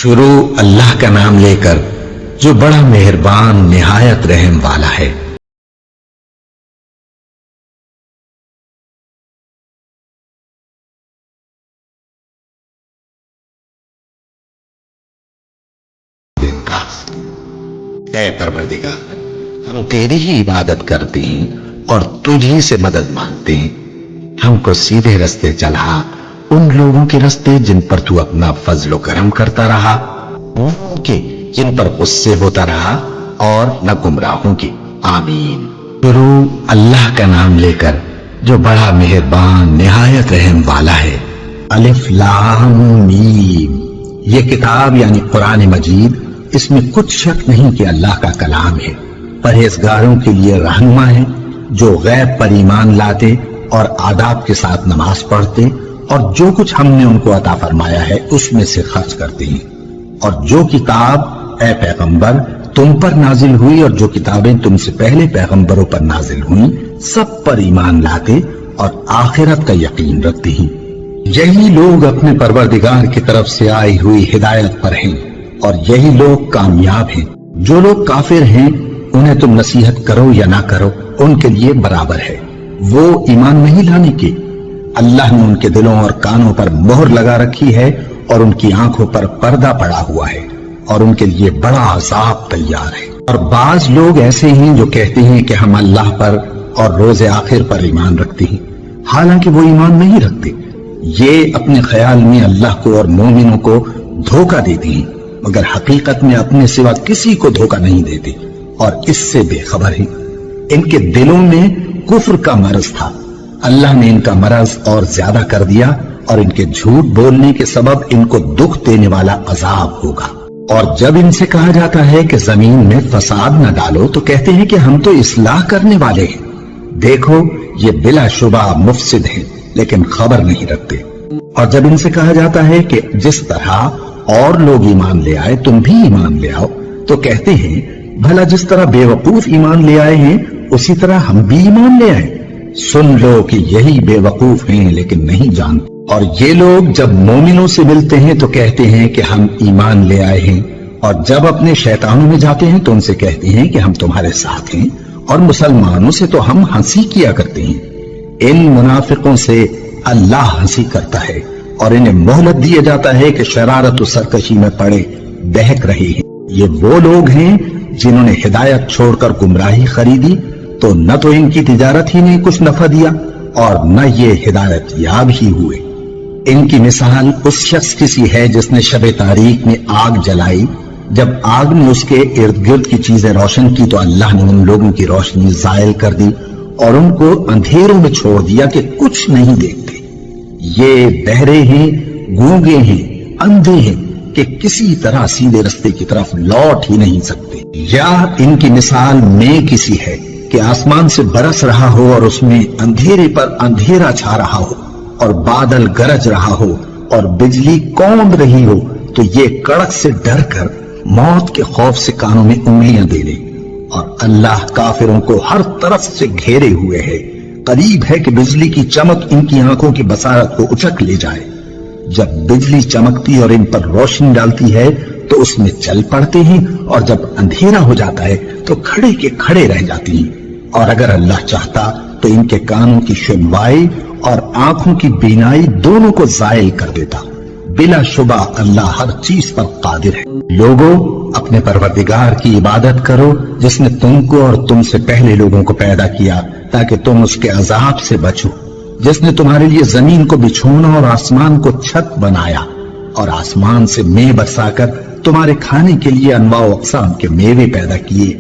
شروع اللہ کا نام لے کر جو بڑا مہربان نہایت رحم والا ہے۔ اے پروردگار، ہم تیری ہی عبادت کرتے ہیں اور تجھی سے مدد مانگتے ہیں۔ ہم کو سیدھے رستے چلا، ان لوگوں کے رستے جن پر تو اپنا فضل و کرم کرتا رہا، ان کے جن پر غصے ہوتا رہا، اور نہ گمراہوں کی۔ آمین۔ شروع اللہ کا نام لے کر جو بڑا مہربان نہایت رحم والا ہے۔ الف لام میم۔ یہ کتاب یعنی قرآن مجید، اس میں کچھ شک نہیں کہ اللہ کا کلام ہے، پرہیزگاروں کے لیے رہنما ہے، جو غیب پر ایمان لاتے اور آداب کے ساتھ نماز پڑھتے اور جو کچھ ہم نے ان کو عطا فرمایا ہے اس میں سے خرچ کرتے ہیں، اور جو کتاب اے پیغمبر تم پر نازل ہوئی اور جو کتابیں تم سے پہلے پیغمبروں پر نازل ہوئیں سب پر ایمان لاتے اور آخرت کا یقین رکھتے ہیں۔ یہی لوگ اپنے پروردگار کی طرف سے آئی ہوئی ہدایت پر ہیں اور یہی لوگ کامیاب ہیں۔ جو لوگ کافر ہیں انہیں تم نصیحت کرو یا نہ کرو ان کے لیے برابر ہے، وہ ایمان نہیں لانے کے۔ اللہ نے ان کے دلوں اور کانوں پر مہر لگا رکھی ہے اور ان کی آنکھوں پر پردہ پڑا ہوا ہے اور ان کے لیے بڑا عذاب تیار ہے۔ اور بعض لوگ ایسے ہیں جو کہتے ہیں کہ ہم اللہ پر اور روز آخر پر ایمان رکھتے ہیں، حالانکہ وہ ایمان نہیں رکھتے۔ یہ اپنے خیال میں اللہ کو اور مومنوں کو دھوکہ دیتے ہیں، مگر حقیقت میں اپنے سوا کسی کو دھوکہ نہیں دیتے اور اس سے بے خبر ہیں۔ ان کے دلوں میں کفر کا مرض تھا، اللہ نے ان کا مرض اور زیادہ کر دیا اور ان کے جھوٹ بولنے کے سبب ان کو دکھ دینے والا عذاب ہوگا۔ اور جب ان سے کہا جاتا ہے کہ زمین میں فساد نہ ڈالو تو کہتے ہیں کہ ہم تو اصلاح کرنے والے ہیں۔ دیکھو یہ بلا شبہ مفسد ہیں لیکن خبر نہیں رکھتے۔ اور جب ان سے کہا جاتا ہے کہ جس طرح اور لوگ ایمان لے آئے تم بھی ایمان لے آؤ تو کہتے ہیں بھلا جس طرح بے وقوف ایمان لے آئے ہیں اسی طرح ہم بھی ایمان لے آئے۔ سن لو کہ یہی بے وقوف ہیں لیکن نہیں جانتے۔ اور یہ لوگ جب مومنوں سے ملتے ہیں تو کہتے ہیں کہ ہم ایمان لے آئے ہیں، اور جب اپنے شیطانوں میں جاتے ہیں تو ان سے کہتے ہیں کہ ہم تمہارے ساتھ ہیں، اور مسلمانوں سے تو ہم ہنسی کیا کرتے ہیں۔ ان منافقوں سے اللہ ہنسی کرتا ہے اور انہیں مہلت دیا جاتا ہے کہ شرارت و سرکشی میں پڑے بہک رہے ہیں۔ یہ وہ لوگ ہیں جنہوں نے ہدایت چھوڑ کر گمراہی خریدی، تو نہ تو ان کی تجارت ہی نے کچھ نفع دیا اور نہ یہ ہدایت یاب ہی ہوئے۔ ان کی مثال اس شخص کی سی ہے جس نے شب تاریک میں آگ جلائی، جب آگ نے اس کے ارد گرد کی چیزیں روشن کی تو اللہ نے ان لوگوں کی روشنی زائل کر دی اور ان کو اندھیروں میں چھوڑ دیا کہ کچھ نہیں دیکھتے۔ یہ بہرے ہیں، گونگے ہیں، اندھے ہیں کہ کسی طرح سیدھے رستے کی طرف لوٹ ہی نہیں سکتے۔ یا ان کی مثال میں کسی ہے کہ آسمان سے برس رہا ہو اور اس میں اندھیرے پر اندھیرا چھا رہا ہو اور بادل گرج رہا ہو اور بجلی کونب رہی ہو، تو یہ کڑک سے ڈر کر موت کے خوف سے کانوں میں انگلیاں دے لے۔ اور اللہ کافروں کو ہر طرف سے گھیرے ہوئے ہے، قریب ہے کہ بجلی کی چمک ان کی آنکھوں کی بصارت کو اچک لے جائے۔ جب بجلی چمکتی اور ان پر روشنی ڈالتی ہے تو اس میں چل پڑتے ہیں، اور جب اندھیرا ہو جاتا ہے تو کھڑے کے کھڑے رہ جاتے ہیں۔ اور اگر اللہ چاہتا تو ان کے کانوں کی سنوائی اور آنکھوں کی بینائی دونوں کو زائل کر دیتا۔ بلا شبہ اللہ ہر چیز پر قادر ہے۔ لوگوں اپنے پروردگار کی عبادت کرو جس نے تم کو اور تم سے پہلے لوگوں کو پیدا کیا تاکہ تم اس کے عذاب سے بچو، جس نے تمہارے لیے زمین کو بچھونا اور آسمان کو چھت بنایا اور آسمان سے مے برسا کر تمہارے کھانے کے لیے انواع و اقسام کے میوے پیدا کیے۔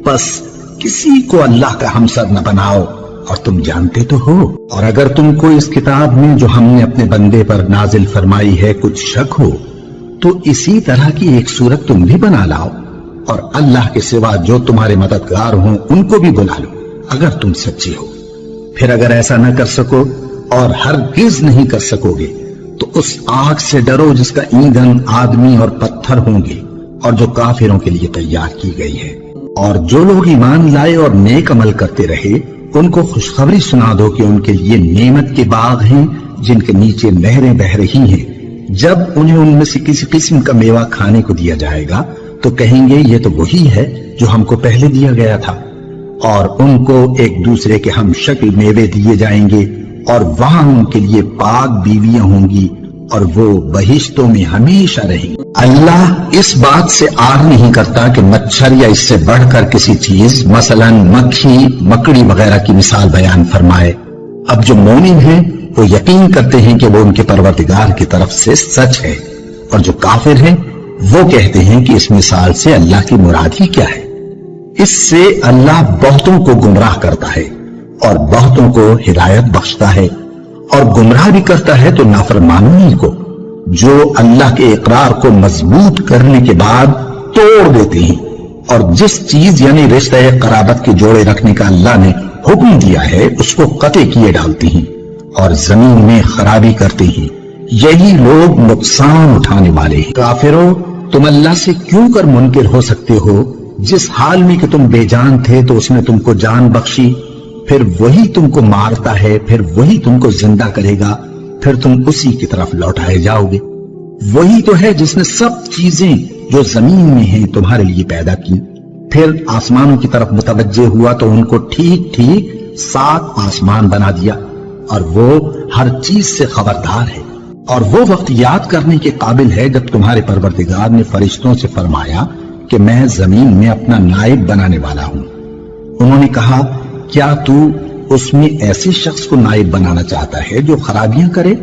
بس کسی کو اللہ کا ہمسر نہ بناؤ اور تم جانتے تو ہو۔ اور اگر تم کو اس کتاب میں جو ہم نے اپنے بندے پر نازل فرمائی ہے کچھ شک ہو تو اسی طرح کی ایک صورت تم بھی بنا لاؤ، اور اللہ کے سوا جو تمہارے مددگار ہوں ان کو بھی بلا لو اگر تم سچے ہو۔ پھر اگر ایسا نہ کر سکو اور ہرگز نہیں کر سکو گے تو اس آگ سے ڈرو جس کا ایندھن آدمی اور پتھر ہوں گے اور جو کافروں کے لیے تیار کی گئی ہے۔ اور جو لوگ ایمان لائے اور نیک عمل کرتے رہے ان کو خوشخبری سنا دو کہ ان کے لیے نعمت کے باغ ہیں جن کے نیچے نہریں بہ رہی ہیں، جب انہیں ان میں سے کسی قسم کا میوہ کھانے کو دیا جائے گا تو کہیں گے یہ تو وہی ہے جو ہم کو پہلے دیا گیا تھا، اور ان کو ایک دوسرے کے ہم شکل میوے دیے جائیں گے، اور وہاں ان کے لیے پاک بیویاں ہوں گی، اور وہ بہشتوں میں ہمیشہ رہیں گے۔ اللہ اس بات سے آر نہیں کرتا کہ مچھر یا اس سے بڑھ کر کسی چیز مثلا مکھی، مکڑی وغیرہ کی مثال بیان فرمائے۔ اب جو مومن ہیں وہ یقین کرتے ہیں کہ وہ ان کے پروردگار کی طرف سے سچ ہے، اور جو کافر ہیں وہ کہتے ہیں کہ اس مثال سے اللہ کی مراد ہی کیا ہے۔ اس سے اللہ بہتوں کو گمراہ کرتا ہے اور بہتوں کو ہدایت بخشتا ہے، اور گمراہ بھی کرتا ہے تو نافرمانی کو، جو اللہ کے اقرار کو مضبوط کرنے کے بعد توڑ دیتے ہیں، اور جس چیز یعنی رشتہ قرابت کے جوڑے رکھنے کا اللہ نے حکم دیا ہے اس کو قطع کیے ڈالتے ہیں اور زمین میں خرابی کرتے ہیں۔ یہی لوگ نقصان اٹھانے والے ہیں۔ کافروں، تم اللہ سے کیوں کر منکر ہو سکتے ہو؟ جس حال میں کہ تم بے جان تھے تو اس نے تم کو جان بخشی، پھر وہی تم کو مارتا ہے، پھر وہی تم کو زندہ کرے گا، پھر تم اسی کی طرف لوٹائے جاؤ گے۔ وہی تو ہے جس نے سب چیزیں جو زمین میں ہیں تمہارے لیے پیدا کی، پھر آسمانوں کی طرف متوجہ ہوا تو ان کو ٹھیک ٹھیک 7 آسمان بنا دیا، اور وہ ہر چیز سے خبردار ہے۔ اور وہ وقت یاد کرنے کے قابل ہے جب تمہارے پروردگار نے فرشتوں سے فرمایا کہ میں زمین میں اپنا نائب بنانے والا ہوں۔ انہوں نے کہا، کیا تو اس میں ایسے شخص کو نائب بنانا چاہتا ہے جو خرابیاں کرے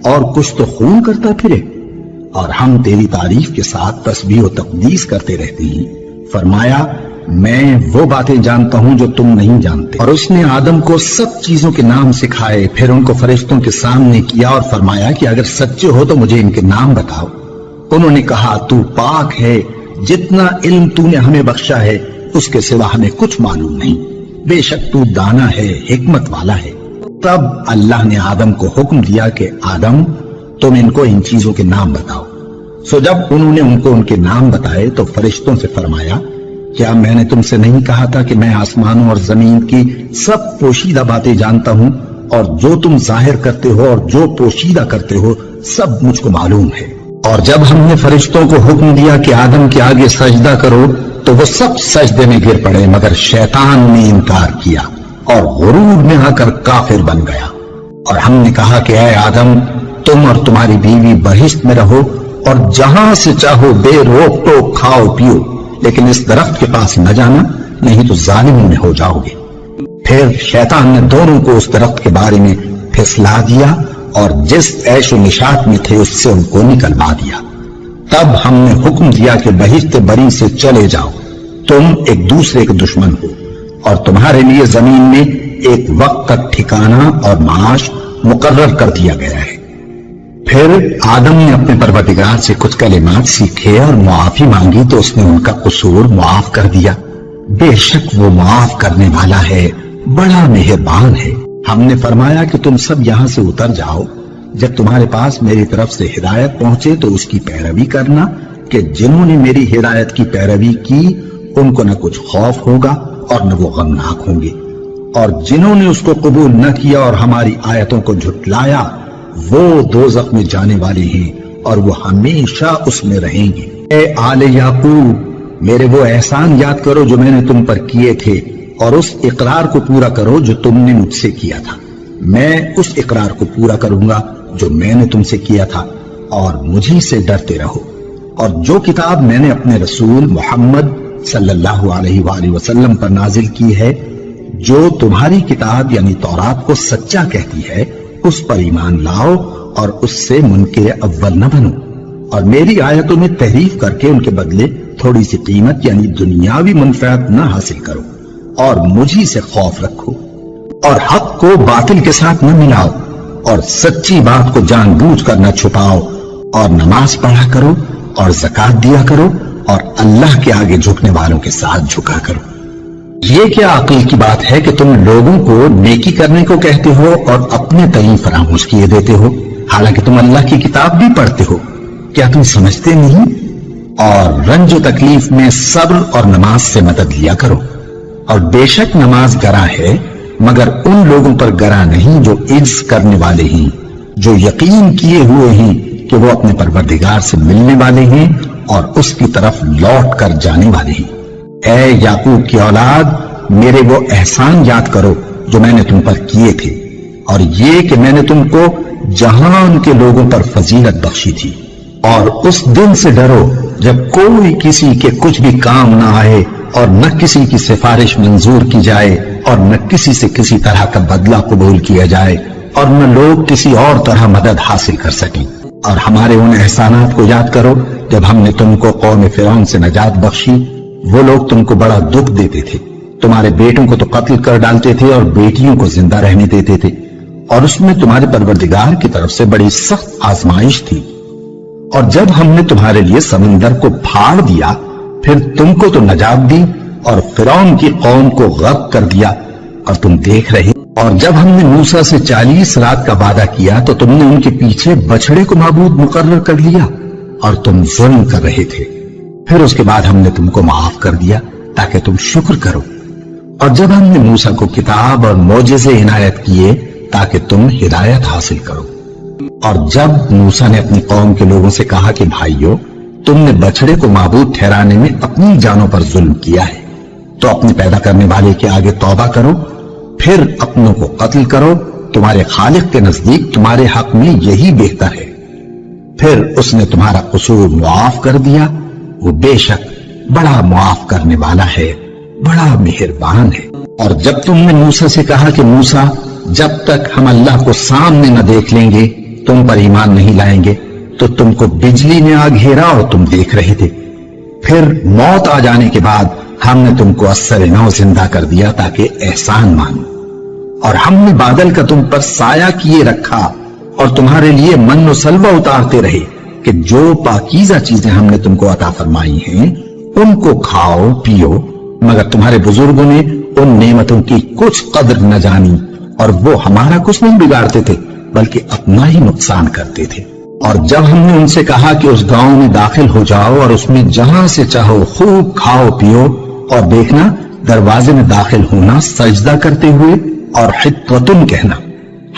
اور کچھ تو خون کرتا پھرے؟ اور ہم تیری تعریف کے ساتھ تسبیح و تقدیس کرتے رہتے ہیں۔ فرمایا، میں وہ باتیں جانتا ہوں جو تم نہیں جانتے۔ اور اس نے آدم کو سب چیزوں کے نام سکھائے، پھر ان کو فرشتوں کے سامنے کیا اور فرمایا کہ اگر سچے ہو تو مجھے ان کے نام بتاؤ۔ انہوں نے کہا، تو پاک ہے، جتنا علم تو نے ہمیں بخشا ہے اس کے سوا ہمیں کچھ معلوم نہیں، بے شک تو دانا ہے، حکمت والا ہے۔ تب اللہ نے آدم کو حکم دیا کہ آدم، تم ان کو ان چیزوں کے نام بتاؤ۔ سو جب انہوں نے ان کو ان کے نام بتائے تو فرشتوں سے فرمایا، کیا میں نے تم سے نہیں کہا تھا کہ میں آسمانوں اور زمین کی سب پوشیدہ باتیں جانتا ہوں، اور جو تم ظاہر کرتے ہو اور جو پوشیدہ کرتے ہو سب مجھ کو معلوم ہے۔ اور جب ہم نے فرشتوں کو حکم دیا کہ آدم کے آگے سجدہ کرو تو وہ سب سجدے میں گر پڑے، مگر شیطان نے انکار کیا اور غرور میں آ کر کافر بن گیا۔ اور ہم نے کہا کہ اے آدم، تم اور تمہاری بیوی بہشت میں رہو اور جہاں سے چاہو بے روک ٹوک کھاؤ پیو، لیکن اس درخت کے پاس نہ جانا، نہیں تو ظالموں میں ہو جاؤ گے۔ پھر شیطان نے دونوں کو اس درخت کے بارے میں پھسلا دیا اور جس عیش و نشاط میں تھے اس سے ان کو نکلوا دیا۔ تب ہم نے حکم دیا کہ بہشت بری سے چلے جاؤ، تم ایک دوسرے کے دشمن ہو، اور تمہارے لیے زمین میں ایک وقت تک ٹھکانہ اور معاش مقرر کر دیا گیا ہے۔ پھر آدم نے اپنے پروردگار سے کچھ کلمات سیکھے اور معافی مانگی تو اس نے ان کا قصور معاف کر دیا۔ بے شک وہ معاف کرنے والا ہے، بڑا مہربان ہے۔ ہم نے فرمایا کہ تم سب یہاں سے اتر جاؤ، جب تمہارے پاس میری طرف سے ہدایت پہنچے تو اس کی پیروی کرنا، کہ جنہوں نے میری ہدایت کی پیروی کی ان کو نہ کچھ خوف ہوگا اور نہ وہ غمناک ہوں گے، اور جنہوں نے اس کو قبول نہ کیا اور ہماری آیتوں کو جھٹلایا وہ دوزخ میں جانے والے ہیں اور وہ ہمیشہ اس میں رہیں گے۔ اے آل یعقوب، میرے وہ احسان یاد کرو جو میں نے تم پر کیے تھے، اور اس اقرار کو پورا کرو جو تم نے مجھ سے کیا تھا۔ میں اس اقرار کو پورا کروں گا جو میں نے تم سے کیا تھا، اور مجھی سے ڈرتے رہو۔ اور جو کتاب میں نے اپنے رسول محمد صلی اللہ علیہ وآلہ وسلم پر نازل کی ہے، جو تمہاری کتاب یعنی تورات کو سچا کہتی ہے، اس پر ایمان لاؤ اور اس سے منکر اول نہ بنو، اور میری آیتوں میں تحریف کر کے ان کے بدلے تھوڑی سی قیمت یعنی دنیاوی منفعت نہ حاصل کرو، اور مجھی سے خوف رکھو، اور حق کو باطل کے ساتھ نہ ملاؤ، اور سچی بات کو جان بوجھ کر نہ چھپاؤ، اور نماز پڑھا کرو اور زکات دیا کرو، اور اللہ کے آگے جھکنے والوں کے ساتھ جھکا کرو۔ یہ کیا عقل کی بات ہے کہ تم لوگوں کو نیکی کرنے کو کہتے ہو اور اپنے تئیں فراموش کیے دیتے ہو، حالانکہ تم اللہ کی کتاب بھی پڑھتے ہو؟ کیا تم سمجھتے نہیں؟ اور رنج و تکلیف میں صبر اور نماز سے مدد لیا کرو، اور بے شک نماز گراں ہے، مگر ان لوگوں پر گراں نہیں جو عجز کرنے والے ہیں، جو یقین کیے ہوئے ہیں کہ وہ اپنے پروردگار سے ملنے والے ہیں اور اس کی طرف لوٹ کر جانے والے ہیں۔ اے یعقوب کی اولاد، میرے وہ احسان یاد کرو جو میں نے تم پر کیے تھے، اور یہ کہ میں نے تم کو جہان کے لوگوں پر فضیلت بخشی تھی۔ اور اس دن سے ڈرو جب کوئی کسی کے کچھ بھی کام نہ آئے، اور نہ کسی کی سفارش منظور کی جائے، اور نہ کسی سے کسی طرح کا بدلہ قبول کیا جائے، اور نہ لوگ کسی اور طرح مدد حاصل کر سکیں۔ اور ہمارے ان احسانات کو یاد کرو جب ہم نے تم کو قوم فرعون سے نجات بخشی۔ وہ لوگ تم کو بڑا دکھ دیتے تھے، تمہارے بیٹوں کو تو قتل کر ڈالتے تھے اور بیٹیوں کو زندہ رہنے دیتے تھے، اور اس میں تمہارے پروردگار کی طرف سے بڑی سخت آزمائش تھی۔ اور جب ہم نے تمہارے لیے سمندر کو پھاڑ دیا، پھر تم کو تو نجات دی اور فرعون کی قوم کو غرق کر دیا، اور تم دیکھ رہے۔ اور جب ہم نے موسیٰ سے 40 رات کا وعدہ کیا تو تم نے ان کے پیچھے بچڑے کو معبود مقرر کر لیا، اور تم ظلم کر رہے تھے۔ پھر اس کے بعد ہم نے تم کو معاف کر دیا تاکہ تم شکر کرو۔ اور جب ہم نے موسیٰ کو کتاب اور معجزے عنایت کیے تاکہ تم ہدایت حاصل کرو۔ اور جب موسیٰ نے اپنی قوم کے لوگوں سے کہا کہ بھائیو، تم نے بچڑے کو معبود ٹھہرانے میں اپنی جانوں پر ظلم کیا ہے، تو اپنے پیدا کرنے والے کے آگے توبہ کرو، پھر اپنوں کو قتل کرو، تمہارے خالق کے نزدیک تمہارے حق میں یہی بہتر ہے۔ پھر اس نے تمہارا قصور معاف کر دیا، وہ بے شک بڑا معاف کرنے والا ہے، بڑا مہربان ہے۔ اور جب تم نے موسیٰ سے کہا کہ موسیٰ، جب تک ہم اللہ کو سامنے نہ دیکھ لیں گے تم پر ایمان نہیں لائیں گے، تو تم کو بجلی نے آ گھیرا اور تم دیکھ رہے تھے۔ پھر موت آ جانے کے بعد ہم نے تم کو اثر نو زندہ کر دیا تاکہ احسان مانو۔ اور ہم نے بادل کا تم پر سایہ کیے رکھا اور تمہارے لیے من و سلوہ اتارتے رہے کہ جو پاکیزہ چیزیں ہم نے تم کو عطا فرمائی ہیں ان کو کھاؤ پیو، مگر تمہارے بزرگوں نے ان نعمتوں کی کچھ قدر نہ جانی، اور وہ ہمارا کچھ نہیں بگاڑتے تھے بلکہ اپنا ہی نقصان کرتے تھے۔ اور جب ہم نے ان سے کہا کہ اس گاؤں میں داخل ہو جاؤ اور اس میں جہاں سے چاہو خوب کھاؤ پیو، اور دیکھنا دروازے میں داخل ہونا سجدہ کرتے ہوئے اور حطوتن کہنا،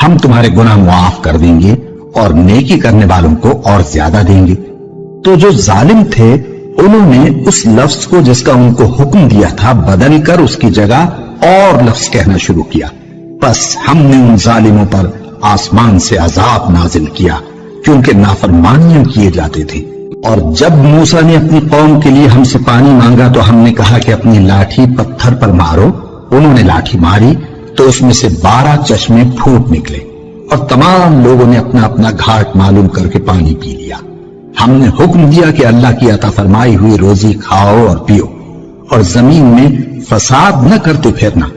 ہم تمہارے گناہ معاف کر دیں گے اور نیکی کرنے والوں کو اور زیادہ دیں گے۔ تو جو ظالم تھے انہوں نے اس لفظ کو جس کا ان کو حکم دیا تھا بدل کر اس کی جگہ اور لفظ کہنا شروع کیا، بس ہم نے ان ظالموں پر آسمان سے عذاب نازل کیا کیونکہ نافرمانیاں کیے جاتے تھے۔ اور جب موسیٰ نے اپنی قوم کے لیے ہم سے پانی مانگا تو ہم نے کہا کہ اپنی لاٹھی پتھر پر مارو۔ انہوں نے لاٹھی ماری تو اس میں سے 12 چشمے پھوٹ نکلے، اور تمام لوگوں نے اپنا اپنا گھاٹ معلوم کر کے پانی پی لیا۔ ہم نے حکم دیا کہ اللہ کی عطا فرمائی ہوئی روزی کھاؤ اور پیو، اور زمین میں فساد نہ کرتے پھرنا۔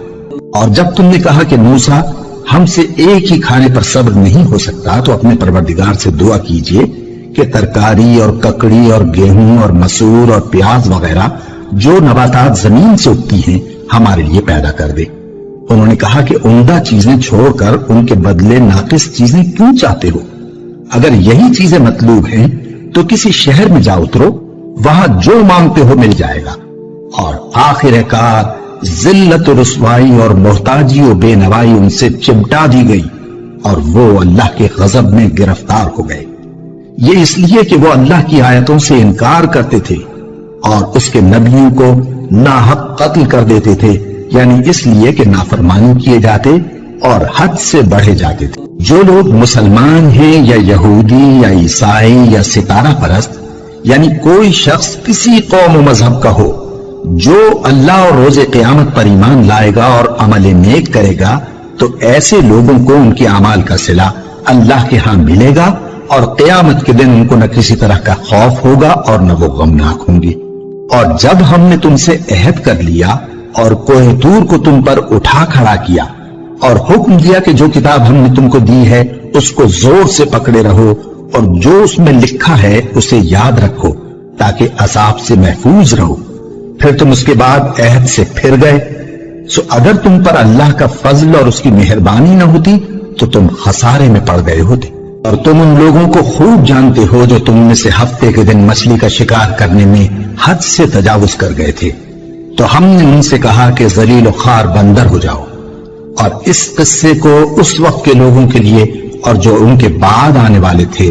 اور جب تم نے کہا کہ موسیٰ، ہم سے ایک ہی کھانے پر صبر نہیں ہو سکتا، تو اپنے پروردگار سے دعا کیجئے کہ ترکاری اور ککڑی اور گیہوں اور مسور اور پیاز وغیرہ جو نباتات زمین سے اگتی ہیں ہمارے لیے پیدا کر دے۔ انہوں نے کہا کہ عمدہ چیزیں چھوڑ کر ان کے بدلے ناقص چیزیں کیوں چاہتے ہو؟ اگر یہی چیزیں مطلوب ہیں تو کسی شہر میں جا اترو، وہاں جو مانگتے ہو مل جائے گا۔ اور آخر کار ذلت و رسوائی اور محتاجی و بے نوائی ان سے چمٹا دی گئی، اور وہ اللہ کے غضب میں گرفتار ہو گئے۔ یہ اس لیے کہ وہ اللہ کی آیتوں سے انکار کرتے تھے اور اس کے نبیوں کو ناحق قتل کر دیتے تھے، یعنی اس لیے کہ نافرمانی کیے جاتے اور حد سے بڑھے جاتے تھے۔ جو لوگ مسلمان ہیں یا یہودی یا عیسائی یا ستارہ پرست، یعنی کوئی شخص کسی قوم و مذہب کا ہو، جو اللہ اور روز قیامت پر ایمان لائے گا اور عمل نیک کرے گا، تو ایسے لوگوں کو ان کے اعمال کا صلہ اللہ کے ہاں ملے گا، اور قیامت کے دن ان کو نہ کسی طرح کا خوف ہوگا اور نہ وہ غمناک ہوں گے۔ اور جب ہم نے تم سے عہد کر لیا اور کوہ طور کو تم پر اٹھا کھڑا کیا اور حکم دیا کہ جو کتاب ہم نے تم کو دی ہے اس کو زور سے پکڑے رہو، اور جو اس میں لکھا ہے اسے یاد رکھو تاکہ عذاب سے محفوظ رہو، پھر تم اس کے بعد عہد سے پھر گئے، سو اگر تم پر اللہ کا فضل اور اس کی مہربانی نہ ہوتی تو تم خسارے میں پڑ گئے ہوتے۔ اور تم ان لوگوں کو خوب جانتے ہو جو تم میں سے ہفتے کے دن مچھلی کا شکار کرنے میں حد سے تجاوز کر گئے تھے، تو ہم نے ان سے کہا کہ ذلیل و خوار بندر ہو جاؤ۔ اور اس قصے کو اس وقت کے لوگوں کے لیے اور جو ان کے بعد آنے والے تھے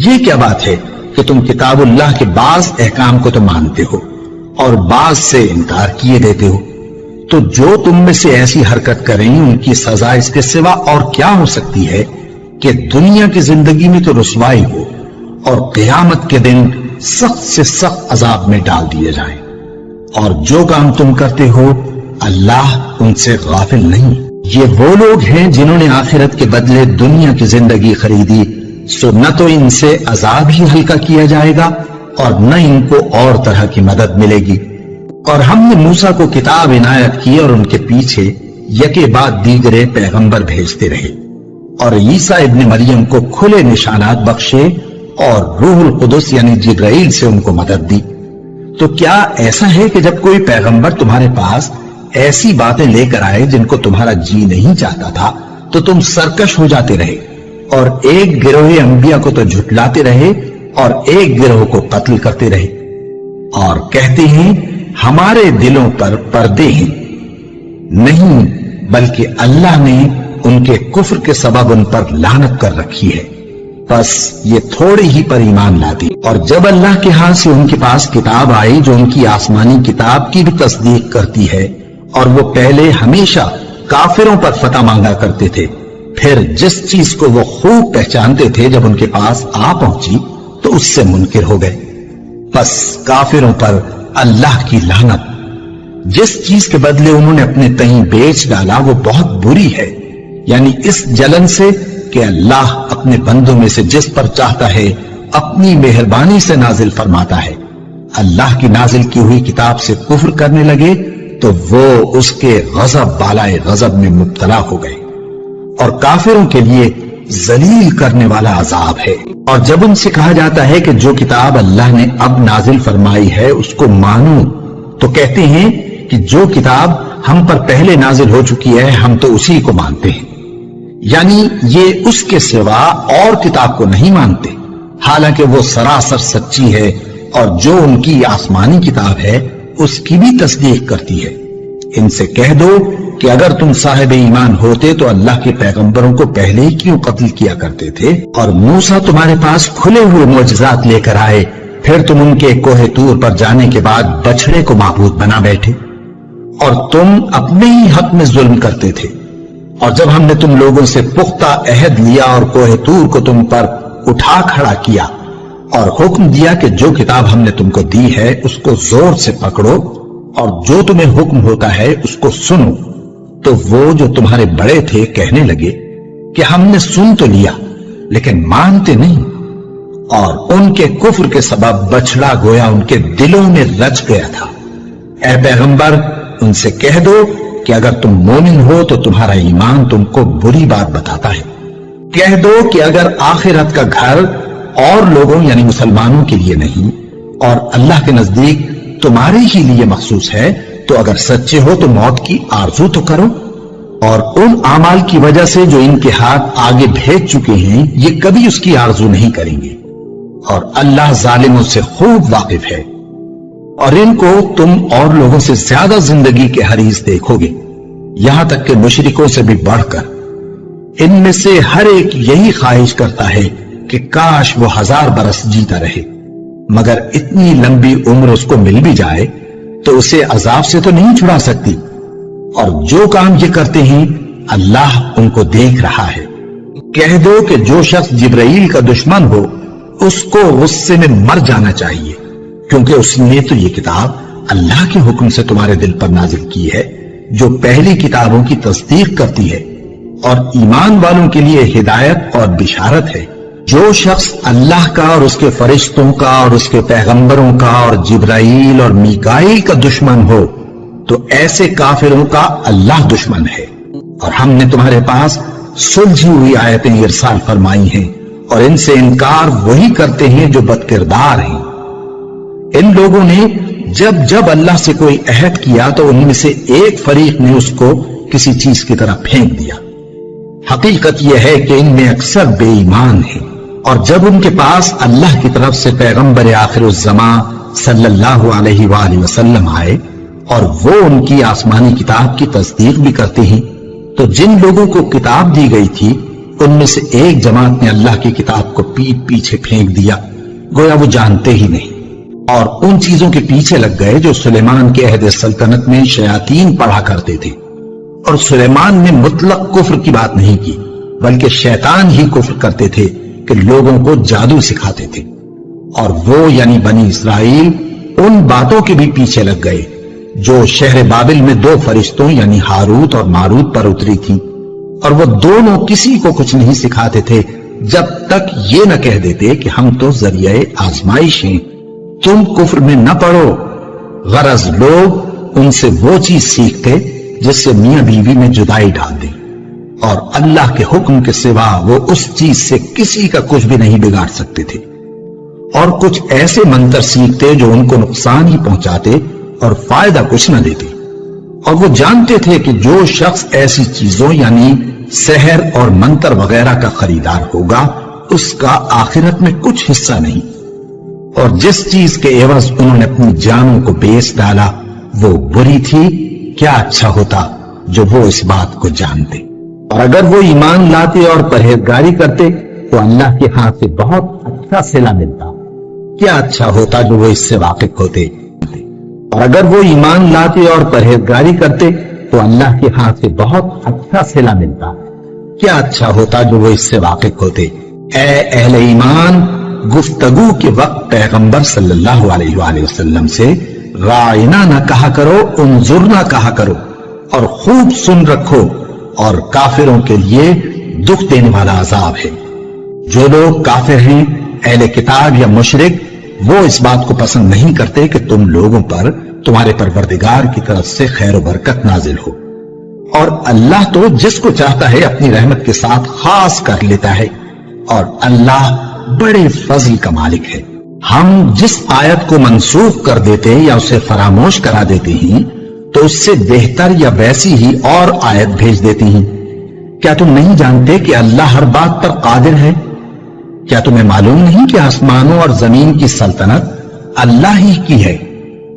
یہ کیا بات ہے کہ تم کتاب اللہ کے بعض احکام کو تو مانتے ہو اور بعض سے انکار کیے دیتے ہو؟ تو جو تم میں سے ایسی حرکت کریں ان کی سزا اس کے سوا اور کیا ہو سکتی ہے کہ دنیا کی زندگی میں تو رسوائی ہو اور قیامت کے دن سخت سے سخت عذاب میں ڈال دیے جائیں۔ اور جو کام تم کرتے ہو اللہ ان سے غافل نہیں۔ یہ وہ لوگ ہیں جنہوں نے آخرت کے بدلے دنیا کی زندگی خریدی، سو نہ تو ان سے عذاب ہی ہلکا کیا جائے گا اور نہ ان کو اور طرح کی مدد ملے گی۔ اور ہم نے موسیٰ کو کتاب عنایت کی اور ان کے پیچھے یکے بعد دیگرے پیغمبر بھیجتے رہے، اور عیسیٰ ابن مریم کو کھلے نشانات بخشے اور روح القدس یعنی جبرائیل سے ان کو مدد دی۔ تو کیا ایسا ہے کہ جب کوئی پیغمبر تمہارے پاس ایسی باتیں لے کر آئے جن کو تمہارا جی نہیں چاہتا تھا تو تم سرکش ہو جاتے رہے اور ایک گروہ انبیاء کو تو جھٹلاتے رہے اور ایک گروہ کو قتل کرتے رہے، اور کہتے ہیں ہمارے دلوں پر پردے ہیں؟ نہیں، بلکہ اللہ نے ان کے کفر کے سبب ان پر لعنت کر رکھی ہے، بس یہ تھوڑے ہی پر ایمان لاتے۔ اور جب اللہ کے ہاں سے ان کے پاس کتاب آئی جو ان کی آسمانی کتاب کی بھی تصدیق کرتی ہے، اور وہ پہلے ہمیشہ کافروں پر فتح مانگا کرتے تھے، پھر جس چیز کو وہ خوب پہچانتے تھے جب ان کے پاس آ پہنچی تو اس سے منکر ہو گئے، بس کافروں پر اللہ کی لعنت۔ جس چیز کے بدلے انہوں نے اپنے تئیں بیچ ڈالا وہ بہت بری ہے، یعنی اس جلن سے کہ اللہ اپنے بندوں میں سے جس پر چاہتا ہے اپنی مہربانی سے نازل فرماتا ہے۔ اللہ کی نازل کی ہوئی کتاب سے کفر کرنے لگے تو وہ اس کے غضب بالائے غضب میں مبتلا ہو گئے، اور کافروں کے لیے ذلیل کرنے والا عذاب ہے۔ اور جب ان سے کہا جاتا ہے کہ جو کتاب اللہ نے اب نازل فرمائی ہے اس کو مانو، تو کہتے ہیں کہ جو کتاب ہم پر پہلے نازل ہو چکی ہے ہم تو اسی کو مانتے ہیں، یعنی یہ اس کے سوا اور کتاب کو نہیں مانتے، حالانکہ وہ سراسر سچی ہے اور جو ان کی آسمانی کتاب ہے اس کی بھی تصدیق کرتی ہے۔ ان سے کہہ دو کہ اگر تم صاحب ایمان ہوتے تو اللہ کے پیغمبروں کو پہلے ہی کیوں قتل کیا کرتے تھے؟ اور موسیٰ تمہارے پاس کھلے ہوئے معجزات لے کر آئے، پھر تم ان کے کوہ طور پر جانے کے بعد بچڑے کو معبود بنا بیٹھے، اور تم اپنے ہی حق میں ظلم کرتے تھے۔ اور جب ہم نے تم لوگوں سے پختہ عہد لیا اور کوہ طور کو تم پر اٹھا کھڑا کیا اور حکم دیا کہ جو کتاب ہم نے تم کو دی ہے اس کو زور سے پکڑو اور جو تمہیں حکم ہوتا ہے اس کو سنو، تو وہ جو تمہارے بڑے تھے کہنے لگے کہ ہم نے سن تو لیا لیکن مانتے نہیں، اور ان کے کفر کے سبب بچڑا گویا ان کے دلوں میں رچ گیا تھا۔ اے پیغمبر ان سے کہہ دو کہ اگر تم مومن ہو تو تمہارا ایمان تم کو بری بات بتاتا ہے۔ کہہ دو کہ اگر آخرت کا گھر اور لوگوں یعنی مسلمانوں کے لیے نہیں اور اللہ کے نزدیک تمہارے ہی لیے مخصوص ہے تو اگر سچے ہو تو موت کی آرزو تو کرو، اور ان اعمال کی وجہ سے جو ان کے ہاتھ آگے بھیج چکے ہیں یہ کبھی اس کی آرزو نہیں کریں گے، اور اللہ ظالموں سے خوب واقف ہے۔ اور ان کو تم اور لوگوں سے زیادہ زندگی کے حریص دیکھو گے، یہاں تک کہ مشرکوں سے بھی بڑھ کر۔ ان میں سے ہر ایک یہی خواہش کرتا ہے کہ کاش وہ 1000 برس جیتا رہے، مگر اتنی لمبی عمر اس کو مل بھی جائے تو اسے عذاب سے تو نہیں چھڑا سکتی، اور جو کام یہ کرتے ہیں اللہ ان کو دیکھ رہا ہے۔ کہہ دو کہ جو شخص جبرائیل کا دشمن ہو اس کو غصے میں مر جانا چاہیے، کیونکہ اس نے تو یہ کتاب اللہ کے حکم سے تمہارے دل پر نازل کی ہے جو پہلی کتابوں کی تصدیق کرتی ہے اور ایمان والوں کے لیے ہدایت اور بشارت ہے۔ جو شخص اللہ کا اور اس کے فرشتوں کا اور اس کے پیغمبروں کا اور جبرائیل اور میکائیل کا دشمن ہو تو ایسے کافروں کا اللہ دشمن ہے۔ اور ہم نے تمہارے پاس سلجھی ہوئی آیتیں ارسال فرمائی ہیں، اور ان سے انکار وہی کرتے ہیں جو بد کردار ہیں۔ ان لوگوں نے جب اللہ سے کوئی عہد کیا تو ان میں سے ایک فریق نے اس کو کسی چیز کی طرح پھینک دیا۔ حقیقت یہ ہے کہ ان میں اکثر بے ایمان ہیں، اور جب ان کے پاس اللہ کی طرف سے پیغمبر آخر الزمان صلی اللہ علیہ وآلہ وسلم آئے اور وہ ان کی آسمانی کتاب کی تصدیق بھی کرتے ہیں، تو جن لوگوں کو کتاب دی گئی تھی ان میں سے ایک جماعت نے اللہ کی کتاب کو پیٹ پیچھے پھینک دیا، گویا وہ جانتے ہی نہیں، اور ان چیزوں کے پیچھے لگ گئے جو سلیمان کے عہد سلطنت میں شیاطین پڑھا کرتے تھے۔ اور سلیمان نے مطلق کفر کی بات نہیں کی، بلکہ شیطان ہی کفر کرتے تھے کہ لوگوں کو جادو سکھاتے تھے۔ اور وہ یعنی بنی اسرائیل ان باتوں کے بھی پیچھے لگ گئے جو شہر بابل میں دو فرشتوں یعنی ہاروت اور ماروت پر اتری تھی، اور وہ دونوں کسی کو کچھ نہیں سکھاتے تھے جب تک یہ نہ کہہ دیتے کہ ہم تو ذریعہ آزمائش ہیں، تم کفر میں نہ پڑو۔ غرض لوگ ان سے وہ چیز سیکھتے جس سے میاں بیوی میں جدائی ڈال دیں، اور اللہ کے حکم کے سوا وہ اس چیز سے کسی کا کچھ بھی نہیں بگاڑ سکتے تھے، اور کچھ ایسے منتر سیکھتے جو ان کو نقصان ہی پہنچاتے اور فائدہ کچھ نہ دیتے۔ اور وہ جانتے تھے کہ جو شخص ایسی چیزوں یعنی سحر اور منتر وغیرہ کا خریدار ہوگا اس کا آخرت میں کچھ حصہ نہیں، اور جس چیز کے عوض انہوں نے اپنی جانوں کو بیچ ڈالا وہ بری تھی۔ کیا اچھا ہوتا جو وہ اس بات کو جانتے، اور اگر وہ ایمان لاتے اور پرہیزگاری کرتے تو اللہ کے ہاتھ سے بہت اچھا صلہ ملتا۔ کیا اچھا ہوتا جو وہ اس سے واقف ہوتے، اور اگر وہ ایمان لاتے اور پرہیزگاری کرتے تو اللہ کے ہاتھ سے بہت اچھا صلہ ملتا۔ کیا اچھا ہوتا جو وہ اس سے واقف ہوتے۔ اے اہل ایمان، گفتگو کے وقت پیغمبر صلی اللہ علیہ وآلہ وسلم سے رائنا نہ کہا کرو، انظرنا کہا کرو، اور خوب سن رکھو، اور کافروں کے لیے دکھ دینے والا عذاب ہے۔ جو لوگ کافر ہیں، اہل کتاب یا مشرک، وہ اس بات کو پسند نہیں کرتے کہ تم لوگوں پر تمہارے پروردگار کی طرف سے خیر و برکت نازل ہو، اور اللہ تو جس کو چاہتا ہے اپنی رحمت کے ساتھ خاص کر لیتا ہے، اور اللہ بڑے فضل کا مالک ہے۔ ہم جس آیت کو منسوخ کر دیتے یا اسے فراموش کرا دیتے ہیں تو اس سے بہتر یا ویسی ہی اور آیت بھیج دیتی ہیں۔ کیا تم نہیں جانتے کہ اللہ ہر بات پر قادر ہے؟ کیا تمہیں معلوم نہیں کہ آسمانوں اور زمین کی سلطنت اللہ ہی کی ہے،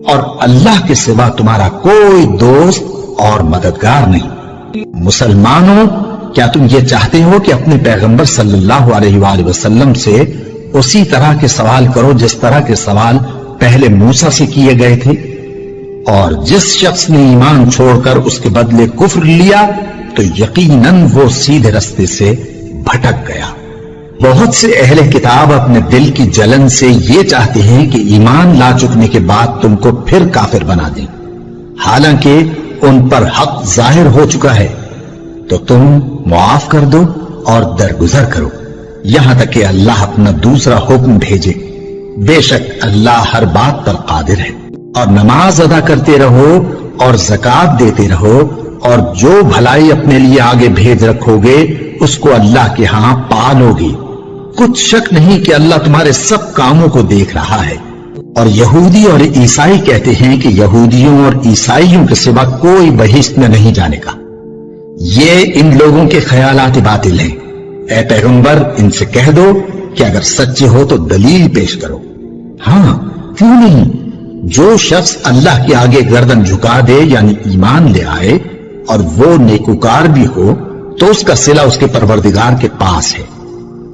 اور اللہ کے سوا تمہارا کوئی دوست اور مددگار نہیں؟ مسلمانوں، کیا تم یہ چاہتے ہو کہ اپنے پیغمبر صلی اللہ علیہ وآلہ وسلم سے اسی طرح کے سوال کرو جس طرح کے سوال پہلے موسیٰ سے کیے گئے تھے؟ اور جس شخص نے ایمان چھوڑ کر اس کے بدلے کفر لیا تو یقیناً وہ سیدھے رستے سے بھٹک گیا۔ بہت سے اہل کتاب اپنے دل کی جلن سے یہ چاہتے ہیں کہ ایمان لا چکنے کے بعد تم کو پھر کافر بنا دیں، حالانکہ ان پر حق ظاہر ہو چکا ہے، تو تم معاف کر دو اور درگزر کرو یہاں تک کہ اللہ اپنا دوسرا حکم بھیجے۔ بے شک اللہ ہر بات پر قادر ہے۔ اور نماز ادا کرتے رہو اور زکوٰۃ دیتے رہو، اور جو بھلائی اپنے لیے آگے بھیج رکھو گے اس کو اللہ کے ہاں پالو گے۔ کچھ شک نہیں کہ اللہ تمہارے سب کاموں کو دیکھ رہا ہے۔ اور یہودی اور عیسائی کہتے ہیں کہ یہودیوں اور عیسائیوں کے سوا کوئی بہشت میں نہیں جانے کا۔ یہ ان لوگوں کے خیالات باطل ہیں۔ اے پیغمبر، ان سے کہہ دو کہ اگر سچے ہو تو دلیل پیش کرو۔ ہاں، کیوں نہیں؟ جو شخص اللہ کے آگے گردن جھکا دے یعنی ایمان لے آئے اور وہ نیکوکار بھی ہو تو اس کا صلہ اس کے پروردگار کے پاس ہے،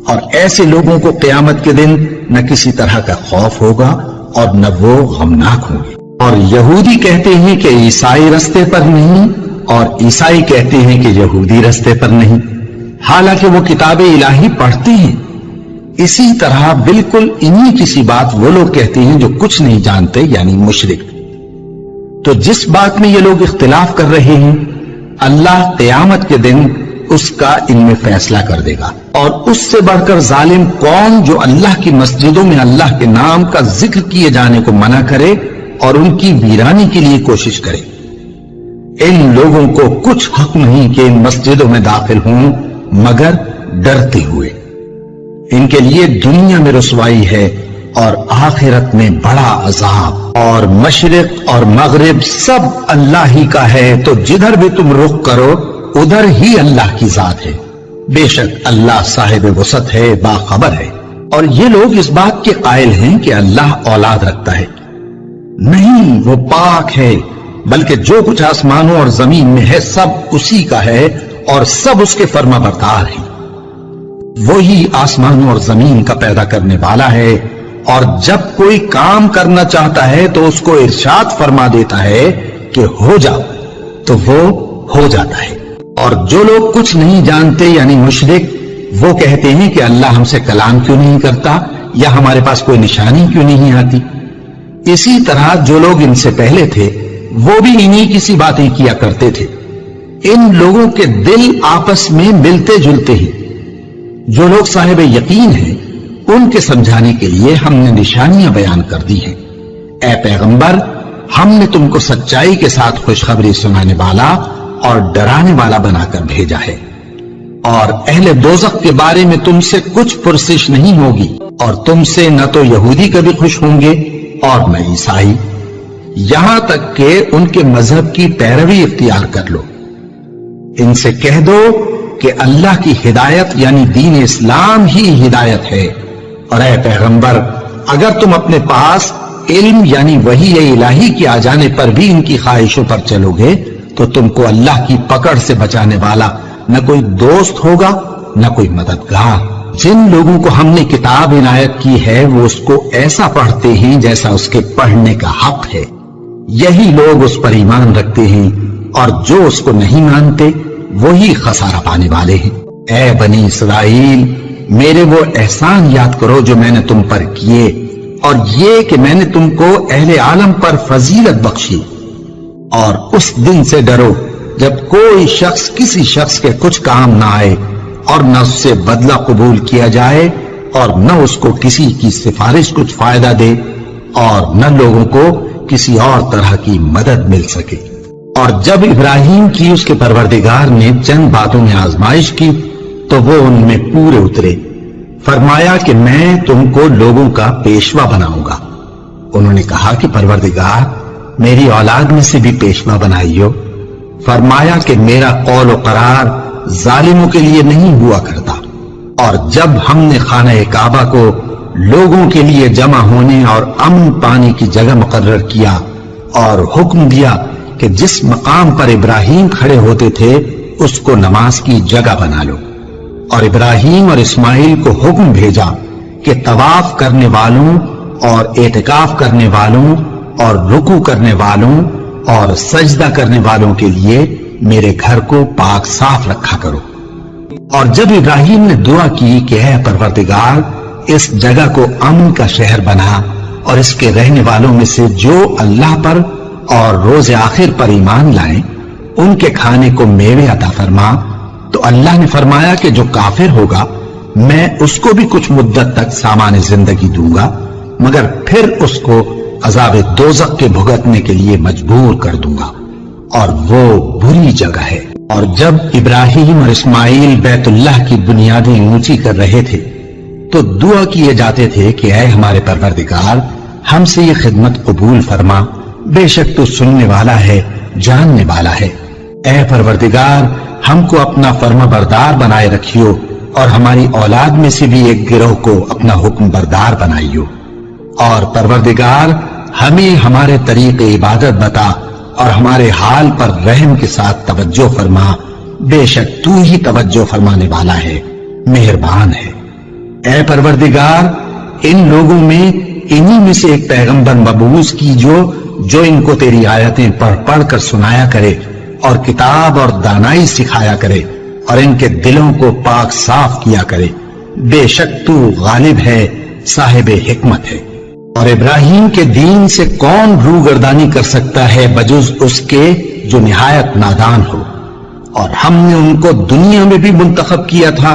اور ایسے لوگوں کو قیامت کے دن نہ کسی طرح کا خوف ہوگا اور نہ وہ غمناک ہوں گے۔ اور یہودی کہتے ہیں کہ عیسائی رستے پر نہیں، اور عیسائی کہتے ہیں کہ یہودی رستے پر نہیں، حالانکہ وہ کتاب الہی پڑھتے ہیں۔ اسی طرح بالکل انہی کسی بات وہ لوگ کہتے ہیں جو کچھ نہیں جانتے یعنی مشرک۔ تو جس بات میں یہ لوگ اختلاف کر رہے ہیں اللہ قیامت کے دن اس کا ان میں فیصلہ کر دے گا۔ اور اس سے بڑھ کر ظالم کون جو اللہ کی مسجدوں میں اللہ کے نام کا ذکر کیے جانے کو منع کرے اور ان کی ویرانی کے لیے کوشش کرے۔ ان لوگوں کو کچھ حق نہیں کہ ان مسجدوں میں داخل ہوں مگر ڈرتے ہوئے۔ ان کے لیے دنیا میں رسوائی ہے اور آخرت میں بڑا عذاب۔ اور مشرق اور مغرب سب اللہ ہی کا ہے، تو جدھر بھی تم رخ کرو ادھر ہی اللہ کی ذات ہے۔ بے شک اللہ صاحب وسعت ہے، باخبر ہے۔ اور یہ لوگ اس بات کے قائل ہیں کہ اللہ اولاد رکھتا ہے۔ نہیں، وہ پاک ہے، بلکہ جو کچھ آسمانوں اور زمین میں ہے سب اسی کا ہے اور سب اس کے فرما بردار ہیں۔ وہی آسمانوں اور زمین کا پیدا کرنے والا ہے، اور جب کوئی کام کرنا چاہتا ہے تو اس کو ارشاد فرما دیتا ہے کہ ہو جاؤ، تو وہ ہو جاتا ہے۔ اور جو لوگ کچھ نہیں جانتے یعنی مشرک، وہ کہتے ہیں کہ اللہ ہم سے کلام کیوں نہیں کرتا، یا ہمارے پاس کوئی نشانی کیوں نہیں آتی۔ اسی طرح جو لوگ ان سے پہلے تھے وہ بھی انہی کسی باتیں کیا کرتے تھے۔ ان لوگوں کے دل آپس میں ملتے جلتے ہیں۔ جو لوگ صاحب یقین ہیں ان کے سمجھانے کے لیے ہم نے نشانیاں بیان کر دی ہیں۔ اے پیغمبر، ہم نے تم کو سچائی کے ساتھ خوشخبری سنانے والا اور ڈرانے والا بنا کر بھیجا ہے، اور اہل دوزخ کے بارے میں تم سے کچھ پرسش نہیں ہوگی، اور تم سے نہ تو یہودی کبھی خوش ہوں گے اور نہ عیسائی، یہاں تک کہ ان کے مذہب کی پیروی اختیار کر لو۔ ان سے کہہ دو کہ اللہ کی ہدایت یعنی دین اسلام ہی ہدایت ہے، اور اے پیغمبر، اگر تم اپنے پاس علم یعنی وحی الہی کے آ جانے پر بھی ان کی خواہشوں پر چلو گے تو تم کو اللہ کی پکڑ سے بچانے والا نہ کوئی دوست ہوگا نہ کوئی مددگار۔ جن لوگوں کو ہم نے کتاب عنایت کی ہے وہ اس کو ایسا پڑھتے ہیں جیسا اس کے پڑھنے کا حق ہے، یہی لوگ اس پر ایمان رکھتے ہیں، اور جو اس کو نہیں مانتے وہی خسارہ پانے والے ہیں۔ اے بنی اسرائیل، میرے وہ احسان یاد کرو جو میں نے تم پر کیے، اور یہ کہ میں نے تم کو اہل عالم پر فضیلت بخشی، اور اس دن سے ڈرو جب کوئی شخص کسی شخص کے کچھ کام نہ آئے، اور نہ اس سے بدلہ قبول کیا جائے، اور نہ اس کو کسی کی سفارش کچھ فائدہ دے، اور نہ لوگوں کو کسی اور طرح کی مدد مل سکے۔ اور جب ابراہیم کی اس کے پروردگار نے چند باتوں میں آزمائش کی تو وہ ان میں پورے اترے۔ فرمایا کہ میں تم کو لوگوں کا پیشوا بناؤں گا۔ انہوں نے کہا کہ پروردگار، میری اولاد میں سے بھی پیشوا بنائیو۔ فرمایا کہ میرا قول و قرار ظالموں کے لیے نہیں ہوا کرتا۔ اور جب ہم نے خانہ کعبہ کو لوگوں کے لیے جمع ہونے اور امن پانے کی جگہ مقرر کیا، اور حکم دیا کہ جس مقام پر ابراہیم کھڑے ہوتے تھے اس کو نماز کی جگہ بنا لو، اور ابراہیم اور اسماعیل کو حکم بھیجا کہ طواف کرنے والوں اور اعتکاف کرنے والوں اور رکوع کرنے والوں اور سجدہ کرنے والوں کے لیے میرے گھر کو پاک صاف رکھا کرو۔ اور جب ابراہیم نے دعا کی کہ اے پروردگار، اس جگہ کو امن کا شہر بنا، اور اس کے رہنے والوں میں سے جو اللہ پر اور روز آخر پر ایمان لائیں ان کے کھانے کو میوے عطا فرما، تو اللہ نے فرمایا کہ جو کافر ہوگا میں اس کو بھی کچھ مدت تک سامان زندگی دوں گا، مگر پھر اس کو عذاب دوزخ کے بھگتنے کے لیے مجبور کر دوں گا، اور وہ بری جگہ ہے۔ اور جب ابراہیم اور اسماعیل بیت اللہ کی بنیادیں اونچی کر رہے تھے تو دعا کیے جاتے تھے کہ اے ہمارے پروردگار، ہم سے یہ خدمت قبول فرما، بے شک تو سننے والا ہے، جاننے والا ہے۔ اے پروردگار، ہم کو اپنا فرما بردار بنائے رکھیو، اور ہماری اولاد میں سے بھی ایک گروہ کو اپنا حکم بردار بنائیو۔ اور پروردگار، ہمیں ہمارے طریق عبادت بتا، اور ہمارے حال پر رحم کے ساتھ توجہ فرما، بے شک تو ہی توجہ فرمانے والا ہے، مہربان ہے۔ اے پروردگار، ان لوگوں میں انہی میں سے ایک پیغمبر مبعوث کیجو جو ان کو تیری آیتیں پڑھ پڑھ کر سنایا کرے، اور کتاب اور دانائی سکھایا کرے، اور ان کے دلوں کو پاک صاف کیا کرے، بے شک تو غالب ہے، صاحب حکمت ہے۔ اور ابراہیم کے دین سے کون روگردانی کر سکتا ہے بجز اس کے جو نہایت نادان ہو؟ اور ہم نے ان کو دنیا میں بھی منتخب کیا تھا،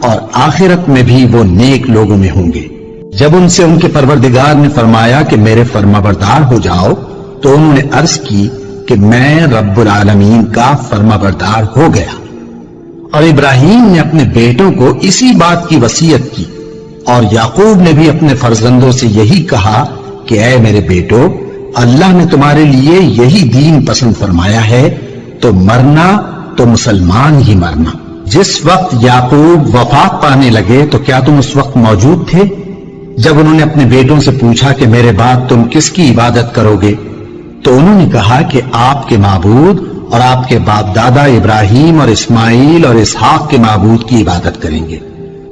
اور آخرت میں بھی وہ نیک لوگوں میں ہوں گے۔ جب ان سے ان کے پروردگار نے فرمایا کہ میرے فرما بردار ہو جاؤ، تو انہوں نے عرض کی کہ میں رب العالمین کا فرما بردار ہو گیا۔ اور ابراہیم نے اپنے بیٹوں کو اسی بات کی وصیت کی، اور یعقوب نے بھی اپنے فرزندوں سے یہی کہا کہ اے میرے بیٹو، اللہ نے تمہارے لیے یہی دین پسند فرمایا ہے، تو مرنا تو مسلمان ہی مرنا۔ جس وقت یعقوب وفات پانے لگے تو کیا تم اس وقت موجود تھے جب انہوں نے اپنے بیٹوں سے پوچھا کہ میرے بعد تم کس کی عبادت کرو گے؟ تو انہوں نے کہا کہ آپ کے معبود اور آپ کے باپ دادا ابراہیم اور اسماعیل اور اسحاق کے معبود کی عبادت کریں گے۔